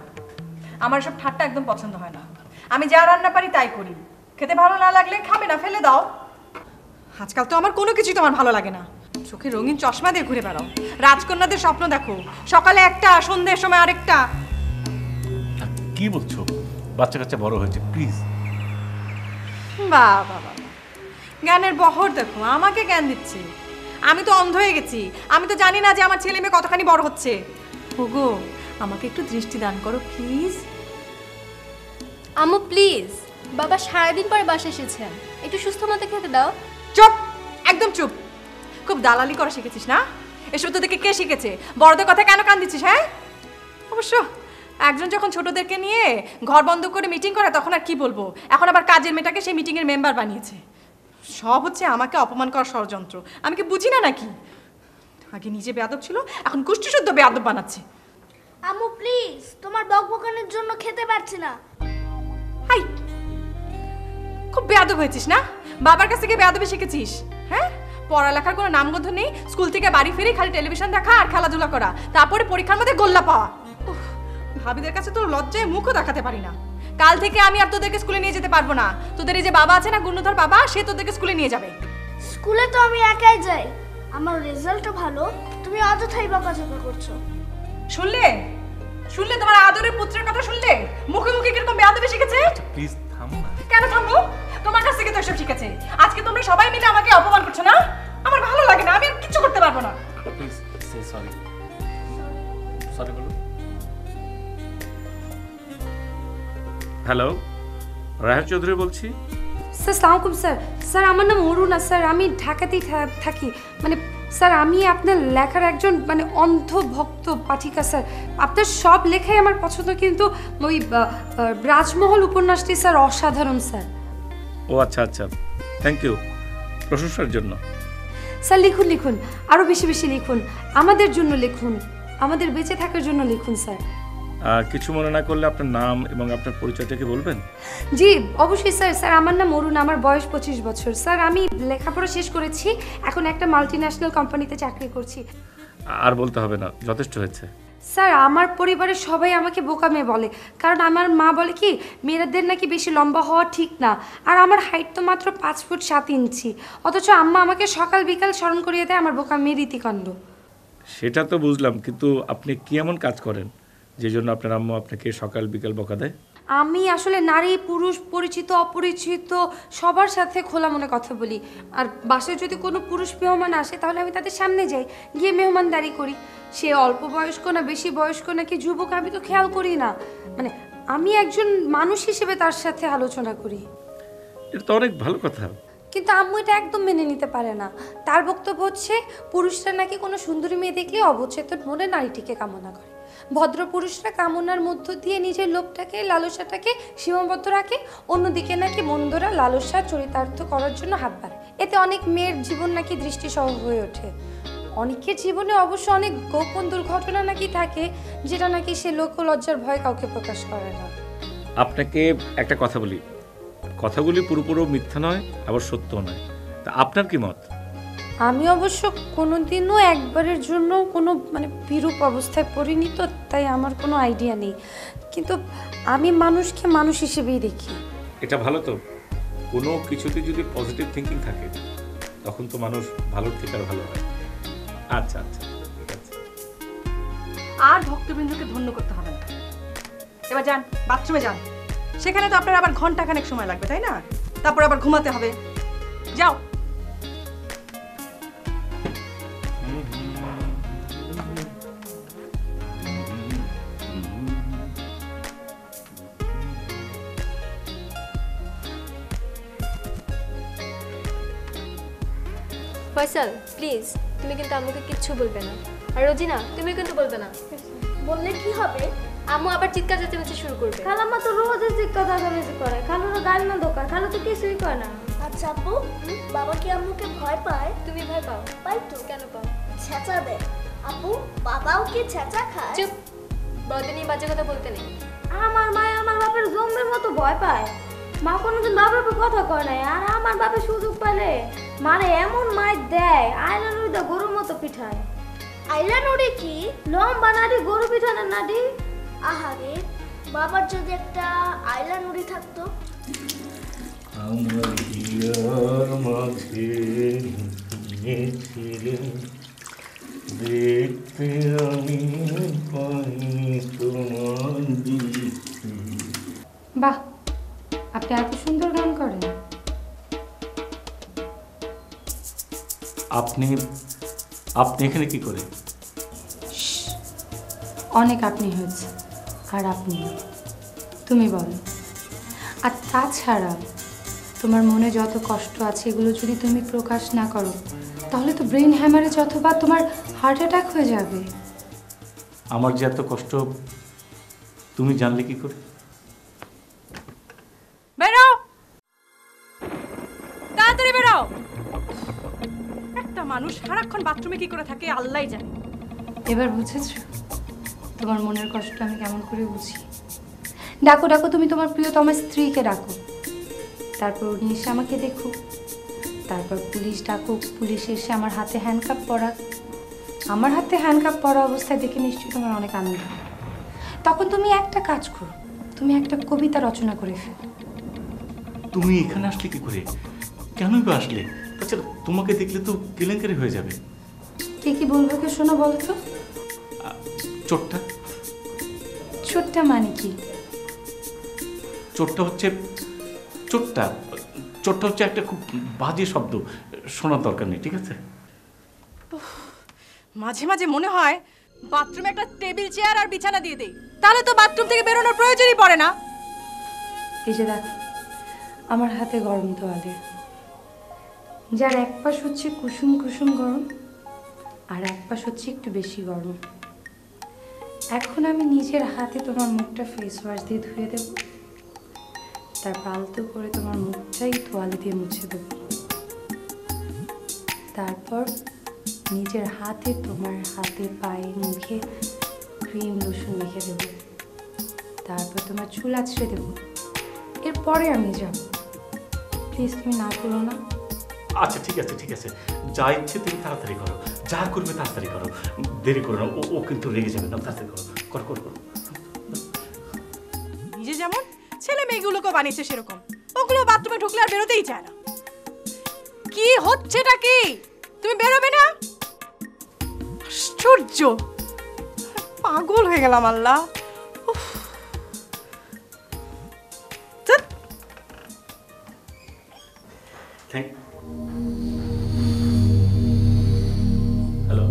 আমার সব ঠাট্টা একদম পছন্দ হয় না। আমি যা রান্না পারি তাই করি, খেতে ভালো না লাগলে খাবে না, ফেলে দাও। আজকাল তো আমার কোনো কিছুই তোমার ভালো লাগে না। চোখে রঙিন চশমা দিয়ে ঘুরে বেড়াও, রাজকন্যাদের স্বপ্ন দেখো, সকালে একটা, সন্ধ্যের সময় আরেকটা। কি বলছো? বাচ্চা কাচ্চা বড় হয়েছে, প্লিজ। বাহ বাবা, জ্ঞানের বহর দেখো, আমাকে জ্ঞান দিচ্ছে। আমি তো অন্ধ হয়ে গেছি, আমি তো জানি না যে আমার ছেলে মেয়ে কতখানি বড় হচ্ছে। ওগো, আমাকে একটু দৃষ্টি দান করো প্লিজ। আম্মু প্লিজ, বাবা সারাদিন পরে বাসা এসেছেন, একটু সুস্থ মতো খেতে দাও। চুপ, একদম চুপ। খুব দালালি করা শিখেছিস না? এসব তোদেরকে কে শিখেছে? বড়দের কথা কেন কান দিচ্ছিস? হ্যাঁ, অবশ্য একজন যখন ছোটদেরকে নিয়ে ঘর বন্ধ করে মিটিং করে তখন আর কি বলবো, এখন আবার কাজের মেয়েটাকে সেই মিটিংয়ের মেম্বার বানিয়েছে। সব হচ্ছে আমাকে অপমান করার ষড়যন্ত্র। আমি কি বুঝি না নাকি? আগে নিজে বেয়াদব ছিল, এখন গোষ্ঠী শুদ্ধ বেয়াদব বানাচ্ছে। আম্মু প্লিজ, তোমার বকবকানের জন্য খেতে পারছি না। হাই, খুব বেয়াদব হয়েছিস না? বাবার কাছ থেকে বেয়াদবি শিখেছিস? হ্যাঁ, পড়ালেখার কোনো নামগন্ধ নেই, স্কুল থেকে বাড়ি ফিরে খালি টেলিভিশন দেখা আর খেলাধুলা করা, তারপরে পরীক্ষার মধ্যে গোল্লা পাওয়া। ভাবিদের কাছে তো লজ্জায় মুখও দেখাতে পারি না। কাল থেকে আমি আর তোদেরকে স্কুলে নিয়ে যেতে পারবো না। তোদের এই যে বাবা আছে না, গুণধর বাবা, সে তোদেরকে স্কুলে নিয়ে যাবে। স্কুলে তো আমি একাই যাই, আমার রেজাল্টও ভালো, তুমি অযথাই বকাঝকা করছো। শুনলে শুনলে তোমার আদরের পুত্রের কথা শুনলে? মুখে মুখে কিরকম বেয়াদবি শিখেছে। প্লিজ থামো না। কেন থামবো? তোমার কাছ থেকে তো এসব শিখেছে। আজকে তোমরা সবাই মিলে আমাকে অপমান করছো না? আমার ভালো লাগে না, আমি আর কিছু করতে পারবো না। Please say sorry. সরি বলো। হ্যালো, রায়হান চৌধুরী বলছি। স্যার সালাম আলাইকুম স্যার। স্যার আমার নাম অরুণা স্যার, আমি ঢাকাতেই থাকি। মানে স্যার আমি আপনার লেখার একজন মানে অন্ধ ভক্ত পাঠিকা স্যার। আপনার সব লেখাই আমার পছন্দ, কিন্তু ওই রাজমহল উপন্যাসটি স্যার অসাধারণ স্যার। ও আচ্ছা আচ্ছা, থ্যাংক ইউ প্রশংসার জন্য। স্যার লিখুন লিখুন, আরও বেশি বেশি লিখুন, আমাদের জন্য লিখুন, আমাদের বেঁচে থাকার জন্য লিখুন স্যার। কিছু মনে না করলে আপনার নাম এবং আপনার পরিচয়টাকে বলবেন? জি অবশ্যই স্যার। স্যার আমার নাম অরুণ, আমার বয়স 25 বছর স্যার। আমি লেখাপড়া শেষ করেছি, এখন একটা মাল্টিন্যাশনাল কোম্পানিতে চাকরি করছি। আর বলতে হবে না, যথেষ্ট হয়েছে। স্যার আমার পরিবারের সবাই আমাকে বোকা মেয়ে বলে, কারণ আমার মা বলে কি মেয়েদের নাকি বেশি লম্বা হওয়া ঠিক না, আর আমার হাইট তো মাত্র 5 ফুট 7 ইঞ্চি, অথচ আম্মা আমাকে সকাল বিকাল স্মরণ করিয়ে দেয় আমার বোকা মেয়ে রীতিকাণ্ড। সেটা তো বুঝলাম, কিন্তু আপনি কি এমন কাজ করেন যে জন্য আপনার আম্মু আপনাকে সকাল বিকাল বকা দেয়? আমি আসলে নারী পুরুষ পরিচিত অপরিচিত সবার সাথে খোলা মনে কথা বলি, আর বাসায় যদি কোনো পুরুষ মেহমান আসে তাহলে আমি তাদের সামনে যাই, গিয়ে মেহমানদারি করি। সে অল্প বয়স্ক না বেশি বয়স্ক নাকি যুবক আমি তো খেয়াল করি না, মানে আমি একজন মানুষ হিসেবে তার সাথে আলোচনা করি। এটা তো অনেক ভালো কথা। কিন্তু আম্মু এটা একদম মেনে নিতে পারে না। তার বক্তব্য হচ্ছে পুরুষরা নাকি কোনো সুন্দরী মেয়ে দেখলে অবচেতন মনে নারীটিকে কামনা করে, ভদ্র পুরুষরা কামনার মধ্য দিয়ে নিজের লোভটাকে লালসাটাকে সীমাবদ্ধ রাখে, অন্যদিকে নাকি মন্দরা লালসা চরিতার্থ করার জন্য হাত বাড়ায়। এতে অনেক মেয়ের জীবন নাকি দৃষ্টিসহ হয়ে ওঠে। অনেকের জীবনে অবশ্য অনেক গোপন দুর্ঘটনা নাকি থাকে, যেটা নাকি সে লোক লজ্জার ভয়ে কাউকে প্রকাশ করে না। আপনাকে একটা কথা বলি, কথাগুলি পুরোপুরি মিথ্যা নয়, আবার সত্যও নয়। তা আপনার কি মত? আমি অবশ্য কোনোদিনও একবারের জন্য কোনো মানে বিরূপ অবস্থায় পড়িনি, তো তাই আমার কোনো আইডিয়া নেই, কিন্তু আমি মানুষকে মানুষ হিসেবেই দেখি। এটা ভালো তো, কোনো কিছুতে যদি পজিটিভ থিঙ্কিং থাকে তখন তো মানুষ ভালোর থেকে আর ভালো হয়। আচ্ছা আচ্ছা ঠিক আছে। আর ভক্তবৃন্দকে ধন্য করতে হবে না। এবার যান, বাথরুমে যান। সেখানে তো আপনার আবার ঘন্টাখানেক সময় লাগবে, তাই না? তারপর আবার ঘুমাতে হবে। যাও। ফয়সাল প্লিজ তুমি কিন্তু আম্মুকে কিচ্ছু বলবে না। আর রোজিনা, তুমি কিন্তু বলবে না। বললে কি হবে? আম্মু আবার চিৎকার চেঁচামেচি শুরু করবে। খালাম্মা তো রোজ চিৎকার চেঁচামেচি করে, খালুর গাল না দোকান, খালু তো কিছুই করে না। আচ্ছা আপু, বাবা কি আম্মুকে ভয় পায়? তুমি ভয় পাও? পাই তো। কেন পাও? ছেঁচা দেয়। আপু, বাবাও কি ছেঁচা খায়? চুপ, বড়দের নিয়ে বাজে কথা বলতে নেই। আমার মা আমার বাপের জম্বের মতো ভয় পায়। মা কোনোদিন বাপের কথা কয় নাই, আর আমার বাপে সুযোগ পেলে মানে এমন মাই দেয়, আয়লা নুড়িতে গরুর মতো পিঠায়। আয়লা নুড়ি কি? লম্বা নাড়ি, গরু পিঠানের নাড়ি। আহারে, বাবার যদি একটা আয়লা নুড়ি থাকতো। আমার হিয়ার মাঝে দেখতে আমি পাই তোমার দিকে। বাহ, আপনি এত সুন্দর গান করেন। আপনি আপনি এখানে কি করে? অনেক আপনি হয়েছে, আর আপনি তুমি বলো। আর তাছাড়া তোমার মনে যত কষ্ট আছে এগুলো যদি তুমি প্রকাশ না করো তাহলে তো ব্রেন হ্যামারেজ অথবা তোমার হার্ট অ্যাটাক হয়ে যাবে। আমার যে এত কষ্ট তুমি জানলে কি করে? বেরো, তাড়াতাড়ি বেরো। একটা মানুষ সারাক্ষণ বাথরুমে কি করে থাকে আল্লাহই জানে। এবার বুঝেছো তোমার মনের কষ্ট আমি কেমন করে বুঝি? ডাকো ডাকো, তুমি তোমার প্রিয়তমা স্ত্রীকে ডাকো, তারপর উনি এসে আমাকে দেখুক, তারপর পুলিশ ডাকুক, পুলিশ এসে আমার হাতে হ্যান্ডকাপ পরাক। আমার হাতে হ্যান্ডকাপ পরা অবস্থায় দেখে নিশ্চয়ই তোমার অনেক আনন্দ। তখন তুমি একটা কাজ করো, তুমি একটা কবিতা রচনা করে ফেলো। তুমি এখানে আসলে কি করে? কেনই বা আসলে? তাছাড়া তোমাকে দেখলে তো কেলেঙ্কারি হয়ে যাবে। কে কি বলবো কে শোনো বলো তো? চোটটা চোটটা মানে কি? চোটটা হচ্ছে চোটটা চোটটা হচ্ছে একটা খুব বাজে শব্দ, শোনার দরকার নেই, ঠিক আছে? মাঝে মাঝে মনে হয় বাথরুমে একটা টেবিল চেয়ার আর বিছানা দিয়ে দেই, তাহলে তো বাথরুম থেকে বেরোনোর প্রয়োজনই পড়ে না। এই যে দেখো আমার হাতে গরম তোয়ালে, যার এক পাশ হচ্ছে কুসুম কুসুম গরম আর এক পাশ হচ্ছে একটু বেশি গরম। এখন আমি নিজের হাতে তোমার মুখটা ফেস ওয়াশ দিয়ে ধুয়ে দেব, তারপর আলতো করে তোমার মুখটাই তোয়ালে দিয়ে মুছে দেব, তারপর নিজের হাতে তোমার হাতে পায়ে মুখে ক্রিম লোশন মেখে দেব, তারপর তোমার চুল আছড়ে দেব, এরপরে আমি যাব। প্লিজ তুমি না করো না। আচ্ছা ঠিক আছে ঠিক আছে, যা ইচ্ছে তুমি তাড়াতাড়ি করো, যা করবে তাড়াতাড়ি করো, দেরি করো না, ও কিন্তু রেগে যাবে না। তাড়াতাড়ি করো, করো করো করো। নিজে যেমন ছেলে মেয়েগুলোকে বানিয়েছে সেরকম, ওগুলো বাথরুমে ঢুকলে আর বেরোতেই চায় না। কি হচ্ছেটা কি? তুমি বেরোবে না? আশ্চর্য, পাগল হয়ে গেলাম আল্লাহ। হ্যালো,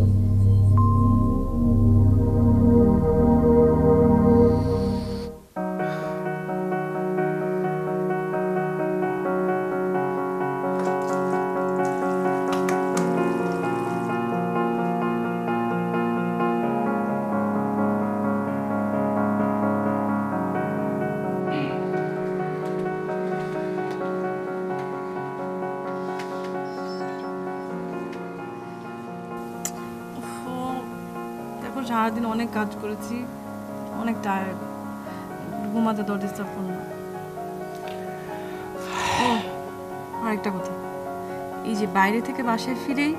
সারাদিন অনেক কাজ করেছি, অনেক টায়ার্ড, ঘুমাতে তো ডিস্টার্ব করো না। আরেকটা কথা, এই যে বাইরে থেকে বাসায় ফিরেই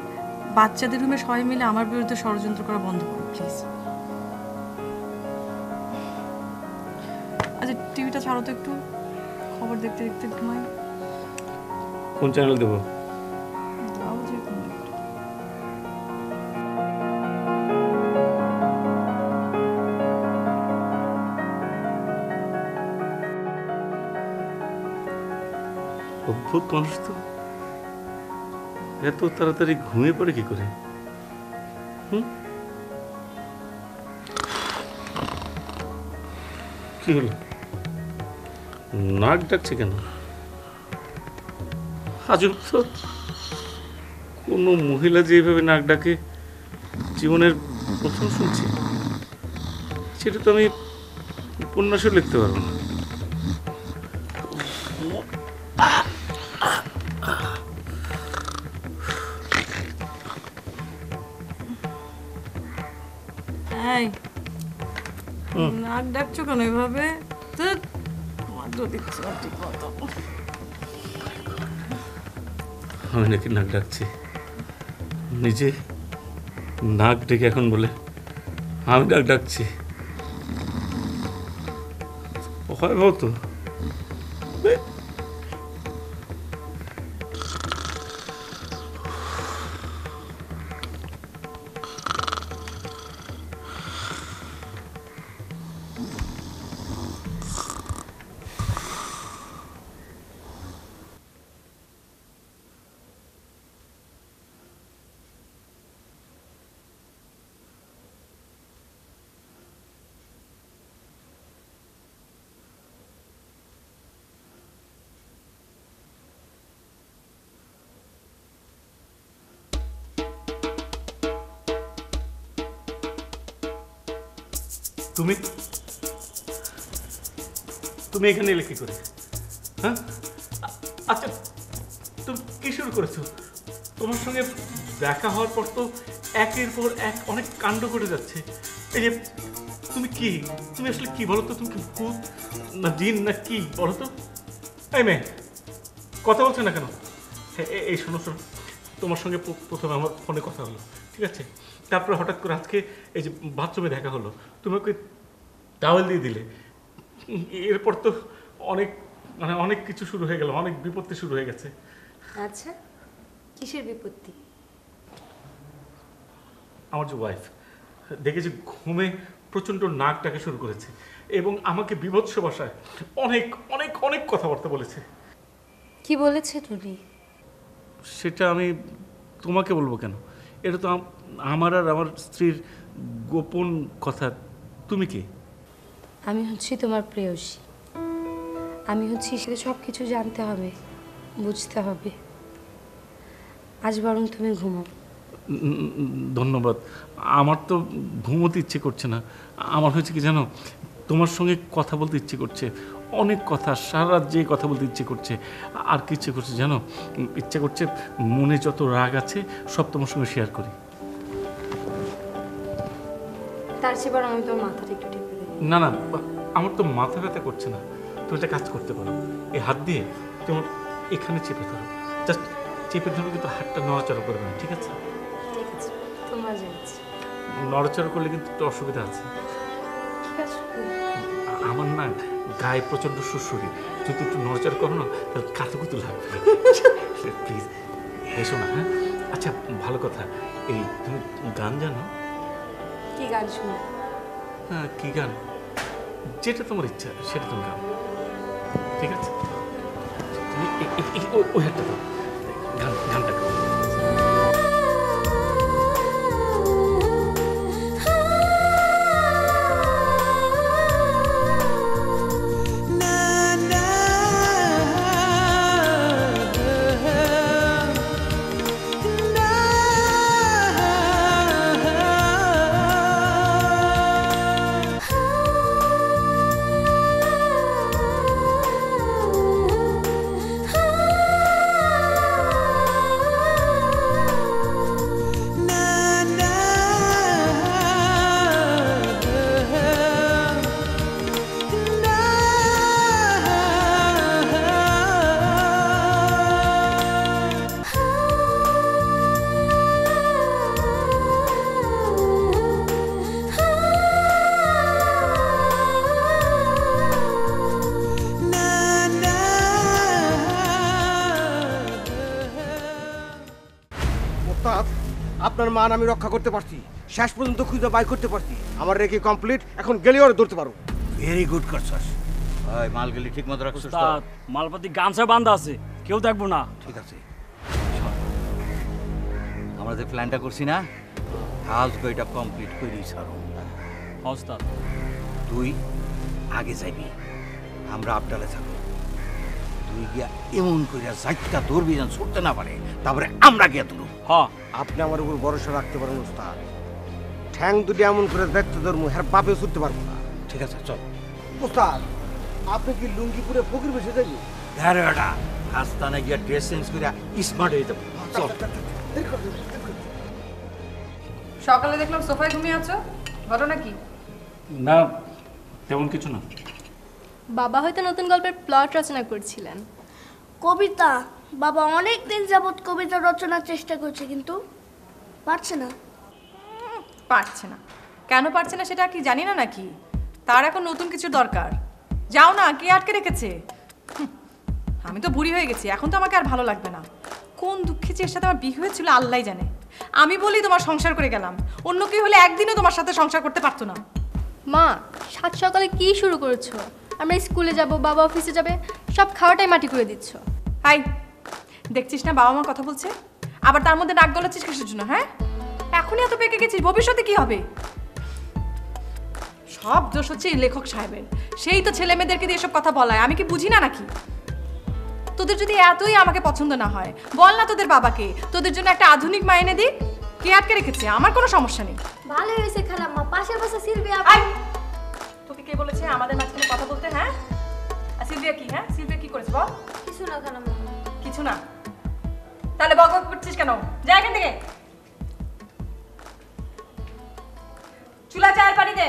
বাচ্চাদের রুমে সবাই মিলে আমার বিরুদ্ধে ষড়যন্ত্র করা বন্ধ করো প্লিজ। আচ্ছা টিভিটা ছাড়ো তো একটু, খবর দেখতে দেখতে ঘুমাই। কোন চ্যানেল দেবো? যাও যে কোনো একটা। অদ্ভুত মানুষ তো, এত তাড়াতাড়ি ঘুমিয়ে পড়ে কি করে? কি হলো, নাক ডাকছে কেন? আজব তো, কোনো মহিলা যেভাবে নাক ডাকে জীবনের প্রথম শুনছি, সেটা তো আমি উপন্যাসও লিখতে পারবো না। এই নাক ডাকছো কেন এভাবে? আমি নাকি নাক ডাকছি? নিজে নাক ডেকে এখন বলে আমি নাক ডাকছি? হয় বলতো তুমি তুমি এখানে এলে কি করে? হ্যাঁ, আচ্ছা তুমি কি শুরু করেছো? তোমার সঙ্গে দেখা হওয়ার পর তো একের পর এক অনেক কাণ্ড করে যাচ্ছে। এই যে তুমি কি, তুমি আসলে কি বলো তো? তুমি কি ভূত না জিন না কি বলো তো? এই মেয়ে কথা বলছো না কেন? এই শোনো শোনো, তোমার সঙ্গে প্রথমে আমার ফোনে কথা হলো, ঠিক আছে? তারপরে হঠাৎ করে আজকে এই যে বাথরুমে দেখা হলো, তুমি ওকে টাওয়েল দিয়ে দিলে। এরপর তো অনেক অনেক কিছু শুরু হয়ে গেল, অনেক বিপত্তি শুরু হয়ে গেছে। আচ্ছা, কিসের বিপত্তি? আমার যে ওয়াইফ দেখেছি ঘুমে প্রচণ্ড নাক ডাকা শুরু করেছে এবং আমাকে বিভৎস ভাষায় অনেক অনেক অনেক কথাবার্তা বলেছে। কি বলেছে টুনি? সেটা আমি তোমাকে বলবো কেন? এটা তো আমার আর আমার স্ত্রীর গোপন কথা। তুমি কি? আমি হচ্ছি তোমার প্রেয়সী। আমি হচ্ছি সেটা সব কিছু জানতে হবে, বুঝতে হবে। আজ বরং তুমি ঘুমাও। ধন্যবাদ। আমার তো ঘুমোতে ইচ্ছে করছে না। আমার হয়েছে কি জানো, তোমার সঙ্গে কথা বলতে ইচ্ছে করছে, অনেক কথা, সারা রাত যে কথা বলতে ইচ্ছে করছে। আর কি ইচ্ছে করছে জানো? ইচ্ছে করছে মনে যত রাগ আছে সব তোমার সঙ্গে শেয়ার করি। তার চেয়ে বরং আমি তোমার মাথাটা একটু টিপে দিই। না না, আমার তো মাথা ব্যথা করছে না। তুমি একটা কাজ করতে পারো, এই হাত দিয়ে তোমার এখানে চেপে ধরো, জাস্ট চেপে ধরো, কিন্তু হাতটা নড়াচড়া করবে না, ঠিক আছে? ঠিক আছে, তোমার জানছি। নড়াচড়া করলে কিন্তু একটু অসুবিধা আছে। ঠিক আছে, আমার না গায়ে প্রচণ্ড সুরসুরি, যদি একটু নড়াচড়া করো না তাহলে কাতুকুতু লাগবে। প্লিজ এসো না। হ্যাঁ, আচ্ছা ভালো কথা, এই তুমি গান জানো? কি গান শুনো? হ্যাঁ, কি গান? যেটা তোমার ইচ্ছা সেটা তুমি গাও, ঠিক আছে? তুমি ওই হাতটা দাও, গানটা গাও। আপনার মান আমি রক্ষা করতে পারছি, শেষ পর্যন্ত খুঁজে বাই করতে পারছি। আমার রেকি কমপ্লিট, এখন গেলেও ধরতে পারো। ভেরি গুড করছস। ওই মালগুলি ঠিক মতো রাখছস তো? মালপাতি গামছা বান্ধা আছে, কেউ দেখবো না। ঠিক আছে, আমরা যে প্ল্যানটা করছি না, হাউস বইটা কমপ্লিট করি ছাড়ো। ওস্তাদ তুই আগে যাইবি, আমরা আপডালে থাকবো। তুই গিয়া এমন করিয়া যাইতা ধরবি যেন ছুটতে না পারে, তারপরে আমরা গিয়া ধরু। হ্যাঁ, আপনি আমার উপর ভরসা রাখতে পারেন ওস্তাদ। ঠ্যাং দুটি এমন করে দেখতে ধরবো, হ্যাঁ বাপে ছুটতে পারবো না। ঠিক আছে, চল। ওস্তাদ, আপনি কি লুঙ্গি পুরে ফকির বেশি যাবি? হ্যাঁ রে বেটা, আস্তানে গিয়া ড্রেস চেঞ্জ করিয়া স্মার্ট হয়ে যাবো। চল। সকালে দেখলাম সোফায় ঘুমিয়ে আছো, ঘটনা কি? না, তেমন কিছু না। বাবা হয়তো নতুন গল্পের প্লট রচনা করছিলেন। কবিতা, বাবা অনেক দিন যাবত কবিতা রচনার চেষ্টা করছে কিন্তু পারছে না। পারছে না? কেন পারছে না সেটা কি জানি না নাকি? তার এখন নতুন কিছু দরকার। যাও না, কে আটকে রেখেছে? আমি তো বুড়ি হয়ে গেছি, এখন তো আমাকে আর ভালো লাগবে না। কোন দুঃখে যে এর সাথে আমার বিয়ে হয়েছিল আল্লাহই জানে। আমি বলি তোমার সংসার করে গেলাম, অন্য কেউ হলে একদিনও তোমার সাথে সংসার করতে পারতো না। মা, সাত সকালে কি শুরু করেছো? আমরা স্কুলে যাব, বাবা অফিসে যাবে, সব খাওয়াটাই মাটি করে দিচ্ছ। হাই, দেখছিস না বাবা মা কথা বলছে, আবার তার মধ্যে নাক গলাচ্ছিস কিসের জন্য? হ্যাঁ, এখনই এত পেকে গেছিস, ভবিষ্যতে কি হবে? সব দোষ হচ্ছে এই লেখক সাহেবের। সেই তো ছেলে মেয়েদেরকে দিয়ে এসব কথা বলায়, আমি কি বুঝি না নাকি? তোদের যদি এতই আমাকে পছন্দ না হয়, বল না তোদের বাবাকে তোদের জন্য একটা আধুনিক মা এনে দিক। কে আটকে রেখেছে? আমার কোনো সমস্যা নেই। ভালো হয়েছে খালাম্মা, পাশের পাশে সিলভিয়া। তোকে কে বলেছে আমাদের মাঝখানে কথা বলতে? হ্যাঁ, আর সিলভিয়া কি? হ্যাঁ, সিলভিয়া কি করেছে বল? কিছু না খালাম্মা। কিছু না? তাহলে বক বক করছিস কেন? যা এখান থেকে। চুলা চায়ের পানি দে।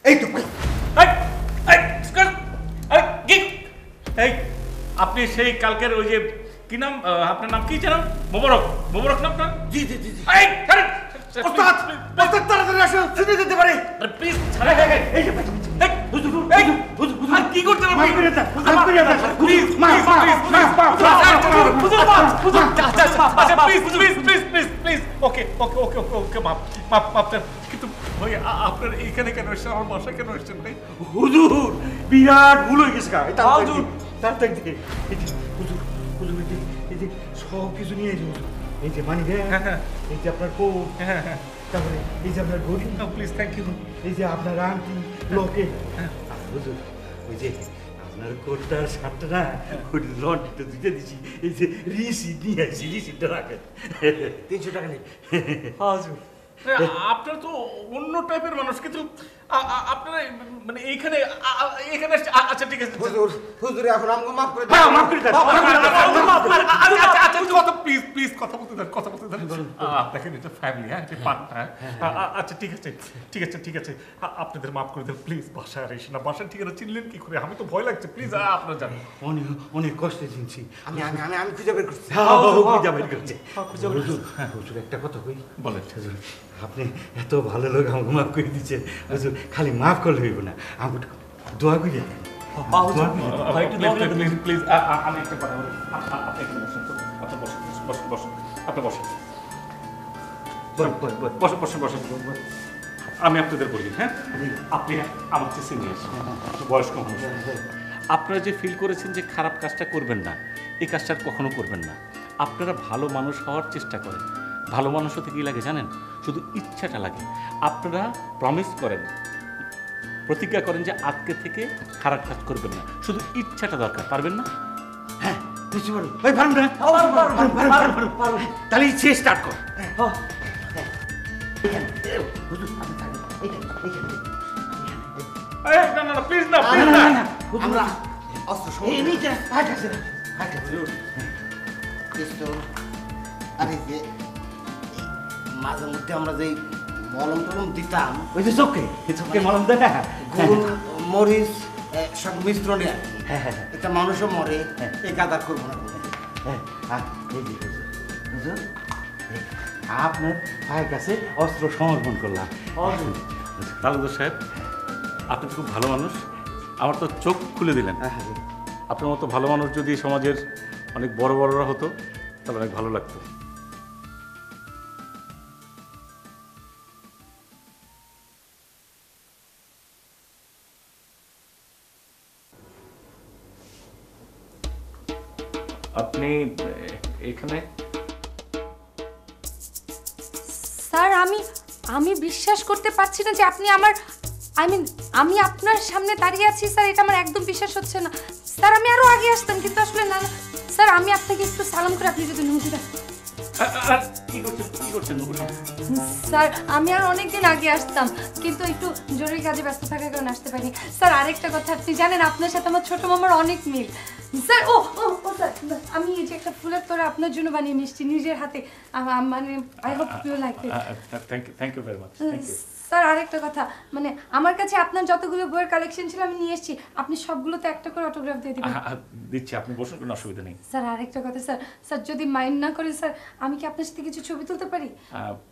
এই তো এই, আপনি সেই কালকের ওই যে কি নাম, আপনার নাম কি যেন? মোবারক, মোবারক নাম আপনার? জি জি জি জি। এই, ছাড়েন। ওস্তাদ, ওস্তাদ তাড়াতাড়ি আসুন, ছুটে যেতে পারে। আরে প্লিজ ছাড়েন। এই যে এই হুজুর, এই হুজুর, আর কি করতে আপনি? মাফ করে দেন, মাফ করে দেন। প্লিজ, মাফ, প্লিজ, মাফ, প্লিজ, মাফ, মাফ, হুজুর, মাফ, হুজুর, মাফ, হুজুর, আচ্ছা please, please, please, please, please, okay okay okay okay okay, মাফ মাফ মাফ। কিন্তু ভাই, আপনার এইখানে কেন এসেছেন? আমার বাসায় কেন এসেছেন ভাই? হুজুর, বিরাট ভুল হয়ে গেছে। হুজুর, তাড়াতাড়ি দিকে। হুজুর, হুজুর, এই যে সব কিছু নিয়ে এসে হুজুর। এই যে মানি ব্যাগ, এই যে আপনার কোট, তারপরে এই যে আপনার ঘড়ি, প্লিজ, থ্যাংক ইউ। এই যে আপনার আংটি, লকেট। হুজুর, ওই যে আপনার কোটটার শার্টটা না, ওই লন্ড্রিটা দিতে দিছি। এই যে রিসিট নিয়ে আসি, রিসিটটা রাখেন। 300 টাকা নেই। হুজুর, আপনার তো অন্য টাইপের মানুষ, কিন্তু আপনারা মানে এইখানে এখানে আচ্ছা ঠিক আছে হুজুর, হুজুর এখন আমাকে মাফ করে দেন। হ্যাঁ, মাফ করে দেন। আচ্ছা প্লিজ প্লিজ কথা বলতে দেন, কথা বলতে দেন। দেখেন এটা ফ্যামিলি, হ্যাঁ, এটা পার্টনার। আচ্ছা ঠিক আছে, ঠিক আছে, ঠিক আছে, আপনাদের মাফ করে দেন প্লিজ। বাসায় আর এসে না, বাসার ঠিকানা চিনলেন কি করে? আমি তো ভয় লাগছে, প্লিজ আপনারা জানেন। অনেক অনেক কষ্টে চিনছি। আমি খুঁজে বের করছি। খুঁজে বের করছে। হুজুর, একটা কথা কই। বলেন। আপনি এত ভালো লোক, আমাকে মাফ করে দিচ্ছেন। হুজুর, খালি মাফ করলে হইব না, আমাকে দোয়া করে দেন। প্লিজ প্লিজ, আমি একটা কথা বলি। আপনি এখানে বসেন তো, আপনি বসেন, বসেন, বসেন, আপনি বসেন, বসেন, বসেন, বসেন। আমি আপনাদের বলি, হ্যাঁ, আপনি আমার চেয়ে সিনিয়র, বয়স্ক মানুষ। আপনারা যে ফিল করেছেন যে খারাপ কাজটা করবেন না, এই কাজটা কখনো করবেন না। আপনারা ভালো মানুষ হওয়ার চেষ্টা করেন। ভালো মানুষ হতে কি লাগে জানেন? শুধু ইচ্ছাটা লাগে। আপনারা প্রমিস করেন, প্রতিজ্ঞা করেন যে আজকে থেকে খারাপ কাজ করবেন না, শুধু ইচ্ছাটা দরকার। পারবেন না? হ্যাঁ, নিশ্চয় পারবো। ভাই পারবো না? পারবো। তাহলে ইচ্ছে স্টার্ট কর। না না প্লিজ না, প্লিজ না। আমরা অস্ত্র সময় নিচে হাট আছে না, হাট আছে। পিস্তল আর এই যে মাঝে মধ্যে আমরা যে মলম টলম দিতাম, ওই যে চোখে, এই চোখে মলম দেয় না, গুড় মরিচ সব মিশ্রণে আর কি। একটা মানুষও মরে, এই গাদার করবো না। এই যে হুজুর, আপনার ভাইয়ের কাছে অস্ত্র সমর্পণ করলাম। তালুকদার সাহেব, আপনি তো খুব ভালো মানুষ, আমার তো চোখ খুলে দিলেন। আপনার মতো ভালো মানুষ যদি সমাজের অনেক বড় বড়রা হতো তাহলে অনেক ভালো লাগতো। আপনি এখানে স্যার আমি বিশ্বাস করতে পারছি না যে আপনি আমার আমি আপনার সামনে দাঁড়িয়ে আছি স্যার, এটা আমার একদম বিশ্বাস হচ্ছে না স্যার। আমি আরো আগে আসতাম, কিন্তু আসলে না স্যার, আমি আপনাকে একটু সালাম করে আপনি যদি অনুমতি দেন। স্যার আমি আর অনেকদিন আগে আসতাম, কিন্তু একটু জরুরি কাজে ব্যস্ত থাকার কারণে আসতে পারিনি স্যার। আরেকটা কথা, আপনি জানেন আপনার সাথে আমার ছোট মামার অনেক মিল স্যার। ও ও ও স্যার, আমি এই যে একটা ফুলের তোড়া আপনার জন্য বানিয়ে মিষ্টি নিজের হাতে, মানে I hope you like it. Thank you very much. Sir আরেকটা কথা, মানে আমার কাছে আপনার যতগুলো বইয়ের কালেকশন ছিল আমি নিয়ে এসেছি, আপনি সবগুলোতে একটা করে অটোগ্রাফ দিয়ে দিবেন। দিচ্ছি, আপনি বসুন, কোনো অসুবিধা নেই। স্যার আরেকটা কথা স্যার, স্যার যদি মাইন্ড না করে স্যার, আমি কি আপনার সাথে কিছু ছবি তুলতে পারি?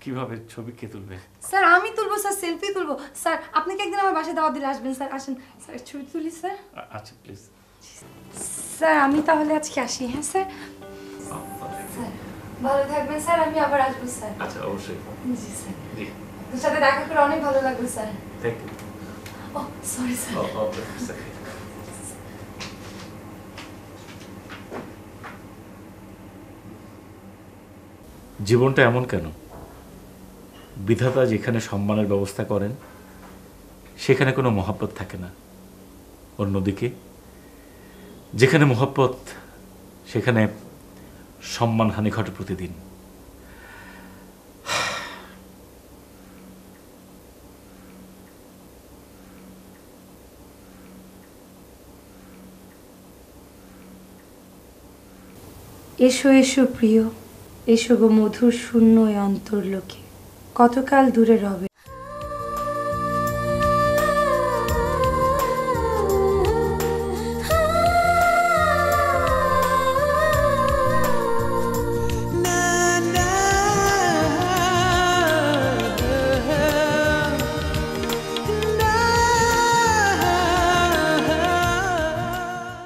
কিভাবে ছবি কে তুলবে? স্যার আমি তুলবো স্যার, সেলফি তুলবো স্যার। আপনি কি একদিন আমার বাসায় দাওয়াত দিলে আসবেন স্যার? আসেন স্যার, ছবি তুলি স্যার। আচ্ছা প্লিজ। স্যার আমি তাহলে আজকে আসি। হ্যাঁ স্যার, স্যার ভালো থাকবেন স্যার, আমি আবার আসবো স্যার। আচ্ছা অবশ্যই। জি স্যার, তোর সাথে দেখা করে অনেক ভালো লাগলো স্যার। Thank you. ও সরি স্যার। জীবনটা এমন কেন? বিধাতা যেখানে সম্মানের ব্যবস্থা করেন সেখানে কোনো মহব্বত থাকে না, অন্যদিকে যেখানে মহব্বত সেখানে সম্মানহানি ঘটে প্রতিদিন। এসো এসো প্রিয়, এসো গো মধুর শূন্য অন্তর্লোকে, কতকাল দূরে রবে